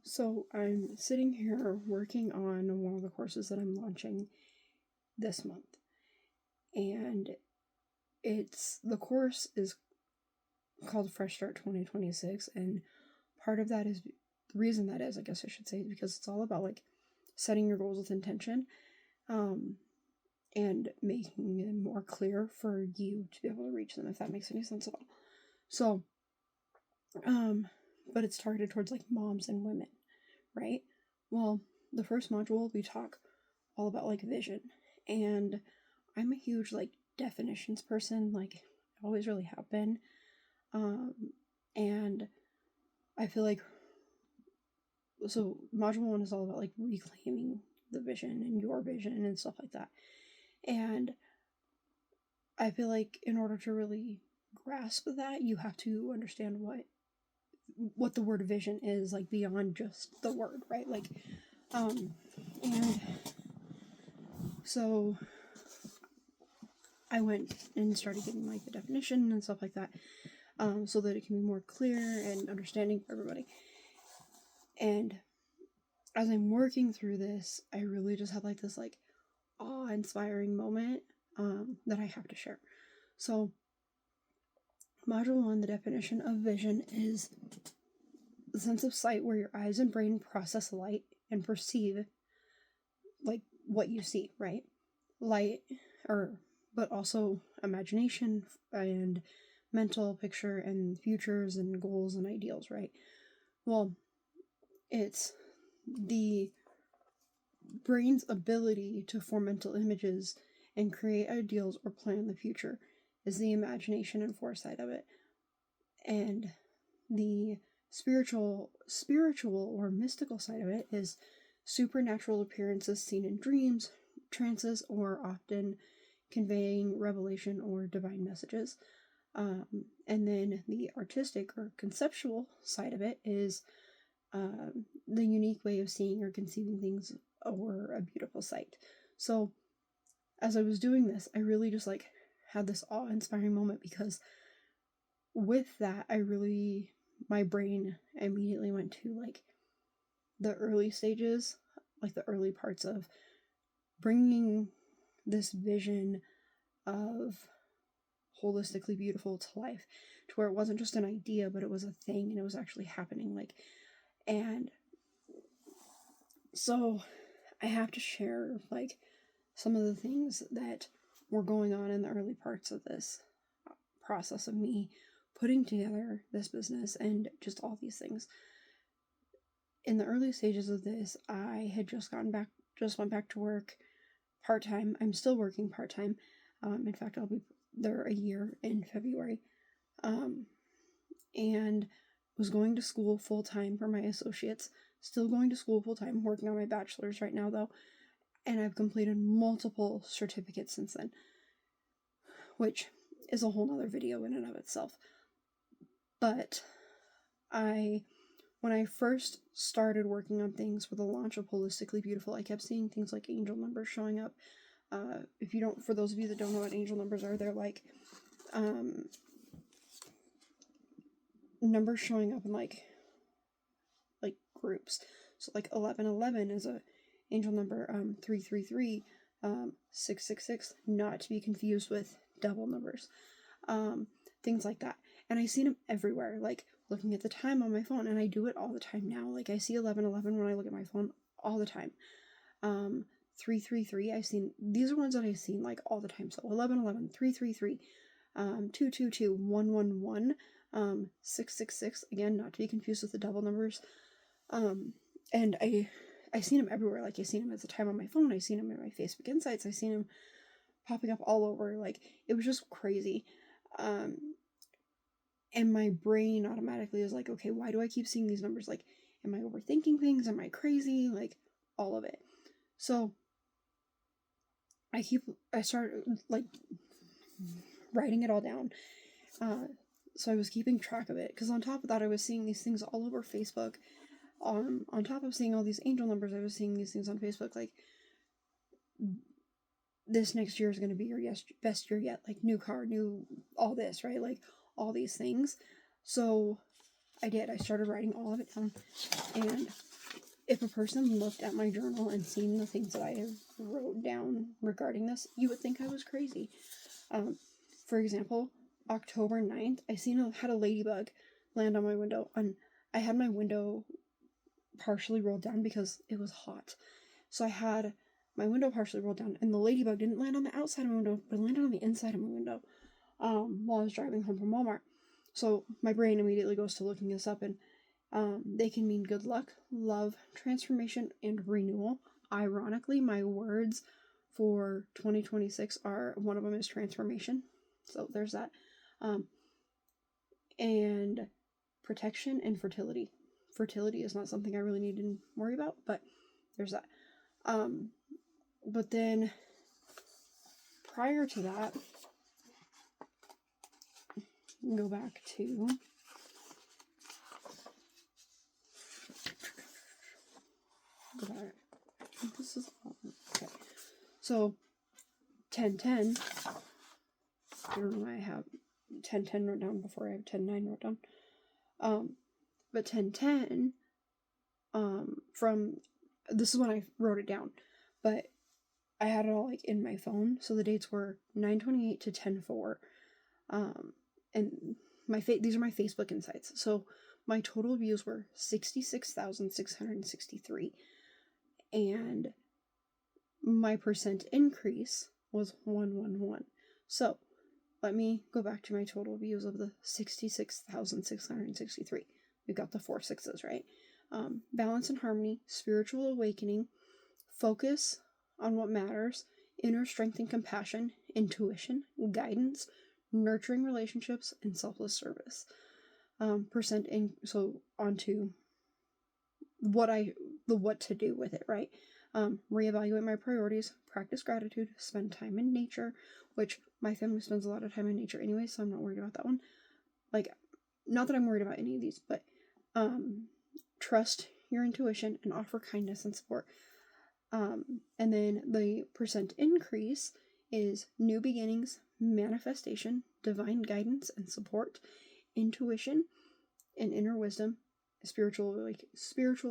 So I'm sitting here working on one of the courses that I'm launching this month. And the course is called Fresh Start 2026. And part of that is, the reason that is, I guess I should say, because it's all about like setting your goals with intention, and making them more clear for you to be able to reach them, if that makes any sense at all. So, but it's targeted towards like moms and women, right? Well, the first module we talk all about like vision, and I'm a huge like definitions person, like I always really have been, and I feel like, so module 1 is all about like reclaiming the vision and your vision and stuff like that, and I feel like in order to really grasp that, you have to understand what the word vision is, like beyond just the word, right? Like, and so I went and started getting like the definition and stuff like that, so that it can be more clear and understanding for everybody. And as I'm working through this, I really just had like this like awe-inspiring moment that I have to share. So module 1, the definition of vision is the sense of sight where your eyes and brain process light and perceive like what you see, right? Light, but also imagination and mental picture and futures and goals and ideals, right? Well, it's the brain's ability to form mental images and create ideals or plan the future is the imagination and foresight of it. And the spiritual or mystical side of it is supernatural appearances seen in dreams, trances, or often conveying revelation or divine messages. And then the artistic or conceptual side of it is the unique way of seeing or conceiving things or a beautiful sight. So as I was doing this, I really just like had this awe-inspiring moment, because with that, my brain immediately went to like the early stages, like the early parts of bringing this vision of holistically beautiful to life, to where it wasn't just an idea, but it was a thing and it was actually happening. Like, and so I have to share like some of the things that were going on in the early parts of this process of me putting together this business and just all these things. In the early stages of this, I had just went back to work part-time. I'm still working part-time. In fact, I'll be there a year in February. And was going to school full-time for my associates. Still going to school full-time, working on my bachelor's right now though. And I've completed multiple certificates since then, which is a whole nother video in and of itself. But when I first started working on things for the launch of Holistically Beautiful, I kept seeing things like angel numbers showing up. For those of you that don't know what angel numbers are, they're like numbers showing up in like groups. So like 1111 is a angel number, 333, 666, not to be confused with double numbers, things like that. And I seen them everywhere, like looking at the time on my phone, and I do it all the time now. Like I see 1111 when I look at my phone all the time. 333, these are ones that I've seen like all the time. So 1111, 333, 222, 111, 666, again, not to be confused with the double numbers. And I seen them everywhere. Like I seen them at the time on my phone. I seen them in my Facebook Insights. I seen them popping up all over. Like it was just crazy. And my brain automatically is like, okay, why do I keep seeing these numbers? Like, am I overthinking things? Am I crazy? Like all of it. So I started like writing it all down. So I was keeping track of it, because on top of that, I was seeing these things all over Facebook. On top of seeing all these angel numbers, I was seeing these things on Facebook, like, this next year is going to be your best year yet, like new car, new all this, right? Like all these things. So I started writing all of it down, and if a person looked at my journal and seen the things that I wrote down regarding this, you would think I was crazy. For example, October 9th, had a ladybug land on my window, and I had my window partially rolled down because it was hot. So I had my window partially rolled down, and the ladybug didn't land on the outside of my window, but it landed on the inside of my window while I was driving home from Walmart. So my brain immediately goes to looking this up, and they can mean good luck, love, transformation, and renewal. Ironically, my words for 2026 one of them is transformation. So there's that. And protection and fertility. Fertility is not something I really need to worry about, but there's that. But then prior to that, go back to this is okay. So 10:10. I don't know why I have 10:10 wrote down before I have 10:9 wrote down. But 10:10. From this is when I wrote it down, but I had it all like in my phone. So the dates were 9:28 to 10:04. And these are my Facebook insights. So my total views were 66,663, and my percent increase was 111. So let me go back to my total views of the 66,663. We've got the 4 6s, right? Balance and harmony, spiritual awakening, focus on what matters, inner strength and compassion, intuition, guidance, nurturing relationships, and selfless service. So on to what to do with it, right? Reevaluate my priorities, practice gratitude, spend time in nature, which my family spends a lot of time in nature anyway, so I'm not worried about that one. Like, not that I'm worried about any of these, but trust your intuition and offer kindness and support. And then the percent increase is new beginnings, manifestation, divine guidance and support, intuition and inner wisdom, spiritual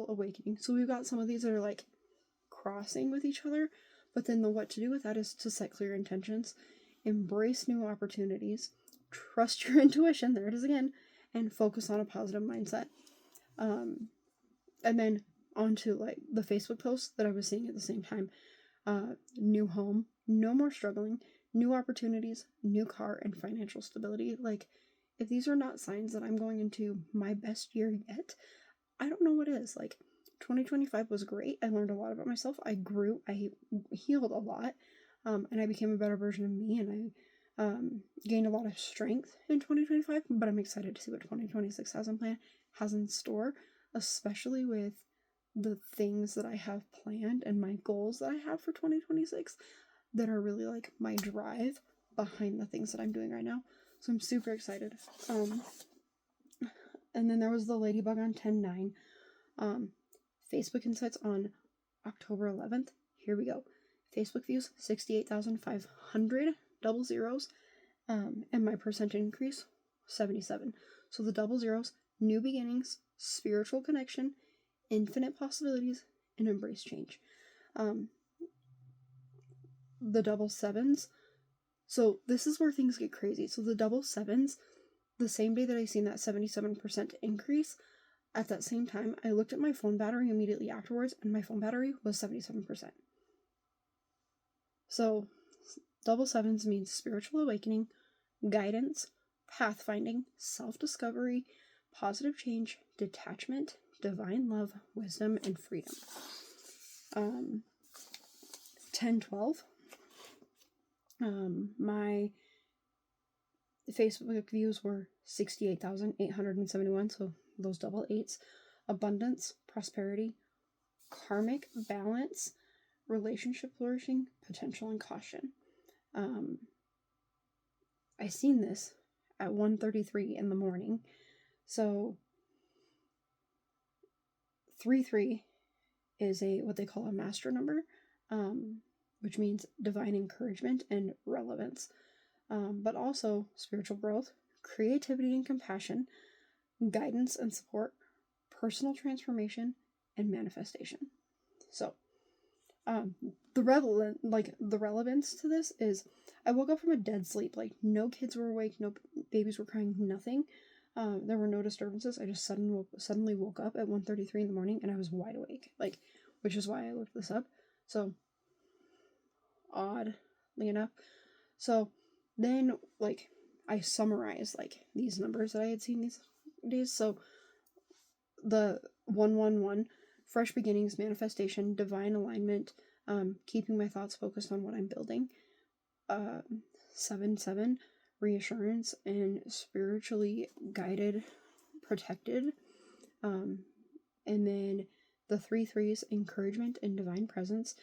awakening. So we've got some of these that are like crossing with each other, but then the what to do with that is to set clear intentions, embrace new opportunities, trust your intuition, there it is again, and focus on a positive mindset. And then onto like the Facebook posts that I was seeing at the same time. New home, no more struggling, new opportunities, new car, and financial stability. Like, if these are not signs that I'm going into my best year yet, I don't know what is. Like, 2025 was great. I learned a lot about myself. I grew. I healed a lot. And I became a better version of me, and I gained a lot of strength in 2025, but I'm excited to see what 2026 has in store, especially with the things that I have planned and my goals that I have for 2026 that are really like my drive behind the things that I'm doing right now. So I'm super excited. And then there was the ladybug on 10/9. Facebook insights on October 11th. Here we go. Facebook views 68,500, double zeros, and my percent increase 77. So the double zeros, new beginnings, spiritual connection, infinite possibilities, and embrace change. The double sevens. So this is where things get crazy. So the double sevens, the same day that I seen that 77% increase, at that same time, I looked at my phone battery immediately afterwards, and my phone battery was 77%. So double sevens means spiritual awakening, guidance, pathfinding, self-discovery, positive change, detachment, divine love, wisdom, and freedom. 10/12. My Facebook views were 68,871, so those double eights. Abundance, prosperity, karmic balance, relationship flourishing, potential, and caution. I seen this at 1:33 in the morning. So 33 is what they call a master number, which means divine encouragement and relevance, but also spiritual growth, creativity and compassion, guidance and support, personal transformation, and manifestation. So, the relevance to this is I woke up from a dead sleep. Like, no kids were awake, no babies were crying, nothing. There were no disturbances. I just suddenly woke up at 1:33 in the morning and I was wide awake. Like, which is why I looked this up. So, oddly enough. So, then, like, I summarize, like, these numbers that I had seen these days. So, the 111, fresh beginnings, manifestation, divine alignment, keeping my thoughts focused on what I'm building. 7-7, reassurance and spiritually guided, protected. And then the 3-3s, encouragement and divine presence.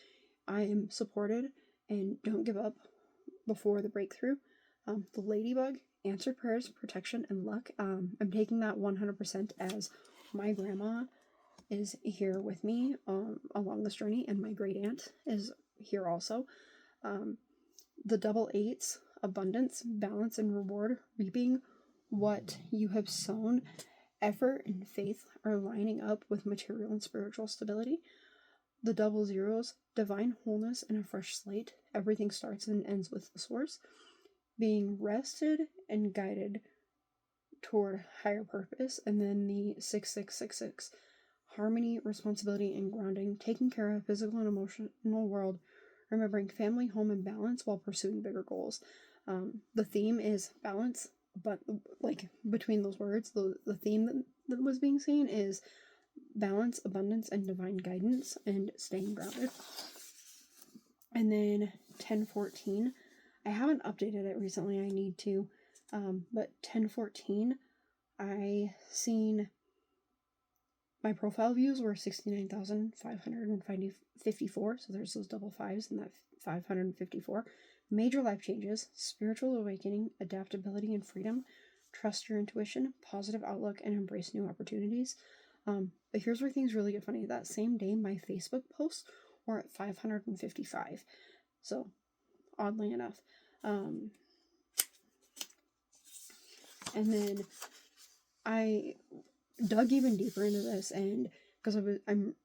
I am supported and don't give up before the breakthrough. The ladybug, answered prayers, protection, and luck. I'm taking that 100% as my grandma is here with me along this journey, and my great aunt is here also. The double 8s, abundance, balance, and reward, reaping what you have sown. Effort and faith are lining up with material and spiritual stability. The double 0s, divine wholeness and a fresh slate. Everything starts and ends with the source. Being rested and guided toward higher purpose. And then the 6-6-6-6, harmony, responsibility, and grounding. Taking care of physical and emotional world. Remembering family, home, and balance while pursuing bigger goals. The theme is balance, but like between those words, the theme that was being seen is balance, abundance, and divine guidance, and staying grounded. And then 10-14, I haven't updated it recently, I need to, but 10-14, I seen my profile views were 69,554, so there's those double 5s in that 554. Major life changes, spiritual awakening, adaptability and freedom, trust your intuition, positive outlook, and embrace new opportunities. But here's where things really get funny. That same day, my Facebook posts were at 555. So, oddly enough. And then I dug even deeper into this, and because I'm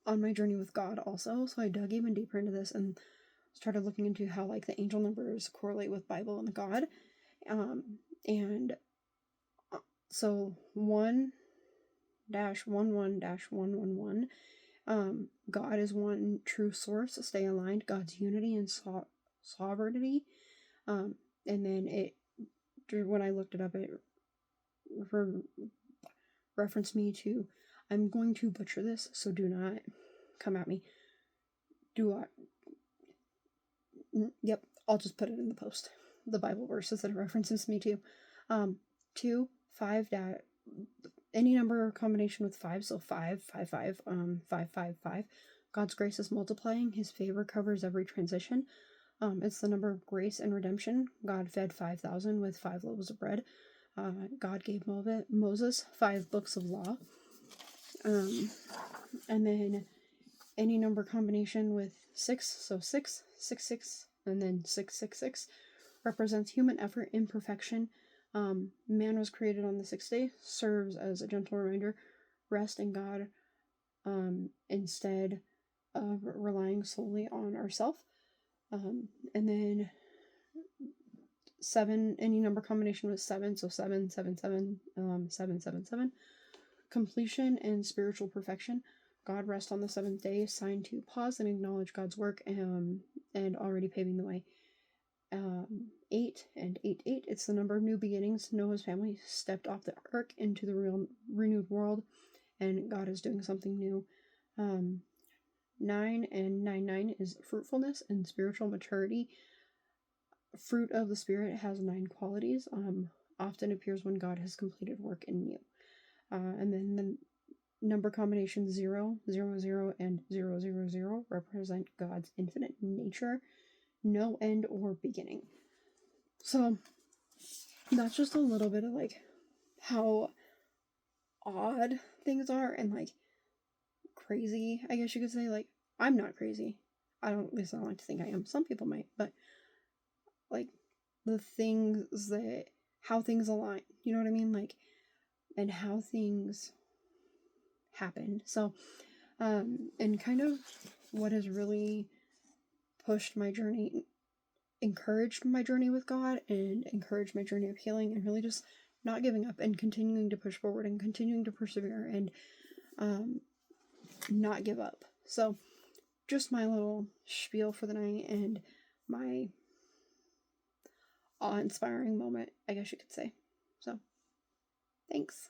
on my journey with God also, so I dug even deeper into this and started looking into how like the angel numbers correlate with Bible and God. And so 1-11-111, God is one true source, stay aligned, God's unity and sovereignty. And then when I looked it up, it referenced me to, I'm going to butcher this, so do not come at me. Yep, I'll just put it in the post. The Bible verses that it references me to. 2, 5, any number combination with 5, so 5, 5, 5, 5, 5, 5. God's grace is multiplying. His favor covers every transition. It's the number of grace and redemption. God fed 5,000 with 5 loaves of bread. God gave Moses 5 books of law. And then any number combination with 6, so 6, 6, 6, and then 666 represents human effort, imperfection. Man was created on the 6th day, serves as a gentle reminder, rest in God instead of relying solely on ourselves. And then 7, any number combination with 7, so 7, 7, 7, 7, 7, 7. Completion and spiritual perfection. God rests on the 7th day, sign to pause and acknowledge God's work and already paving the way. 8 and 8, 8. It's the number of new beginnings. Noah's family stepped off the ark into the real renewed world, and God is doing something new. 9 and 9 is fruitfulness and spiritual maturity. Fruit of the Spirit has 9 qualities. Often appears when God has completed work in you. And then the number combinations 0, 0, 0, and 0, 0, 0 represent God's infinite nature, no end or beginning. So that's just a little bit of like how odd things are and like crazy, I guess you could say. Like, I'm not crazy. At least I don't like to think I am. Some people might, but like the things that, how things align, you know what I mean? Like, and how things happen. So And kind of what has really pushed my journey, encouraged my journey with God, and encouraged my journey of healing, and really just not giving up and continuing to push forward and continuing to persevere and not give up. So just my little spiel for the night and my awe-inspiring moment, I guess you could say. So thanks.